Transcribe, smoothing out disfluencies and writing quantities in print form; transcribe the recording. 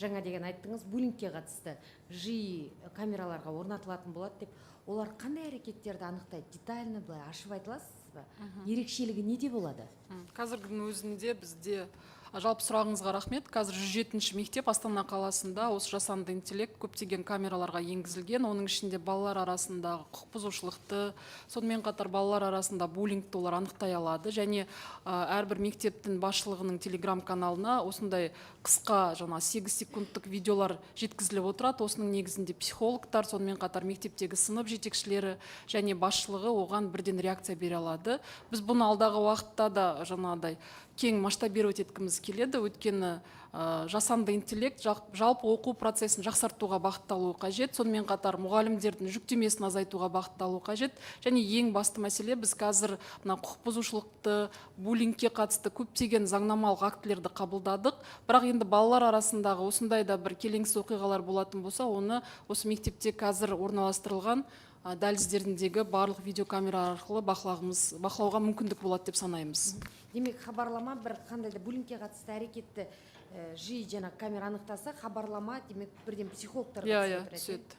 Жаңа деген айттыңыз, буллингке қатысты жиі камераларға орнатылатын болады деп. Олар қандай әрекеттерді анықтайды? Детально былай ашып айта аласыз ба? Ерекшелігі неде болады? Қазіргінің өзінде бізде жалпы сұрағыңызға рахмет. Қазір 107-ші мектеп Астана қаласында осы жасанды интеллект көптеген камераларға енгізілген. Оның ішінде балалар арасындағы құқық бұзушылықты, сонымен қатар балалар арасында буллингті олар анықтай алады. Және әрбір мектептің басшылығының телеграм каналына осындай қысқа 8 секундтық видеолар жеткізіліп отырады. Осының негізінде психологтар, сонымен қатар мектептегі сынып жетекшілері және басшылығы оған бірден реакция бере алады. Біз бұны алдағы уақытта да жаңағыдай кең масштабировать еткіміз келеді. Өйткені жасанды интеллект жалпы оқу процесін жақсартуға бағытталуы қажет. Сонымен қатар мұғалімдердің жүктемесін азайтуға бағытталуы қажет. Және ең басты мәселе, біз қазір құқық бұзушылықты, буллингке қатысты көптеген заңнамалық актілерді қабылдадық. Бірақ енді балалар арасындағы осындай да бір келеңсіз оқиғалар болатын болса, оны осы мектепте қазір орналастырылған дәліздеріндегі барлық видеокамера арқылы бақылауға мүмкіндік болады деп санаймыз. Демек, хабарлама бір қандай да буллингке қатысты әрекетті жиі камера анықтаса, хабарлама демек бірден психологтарға түседі.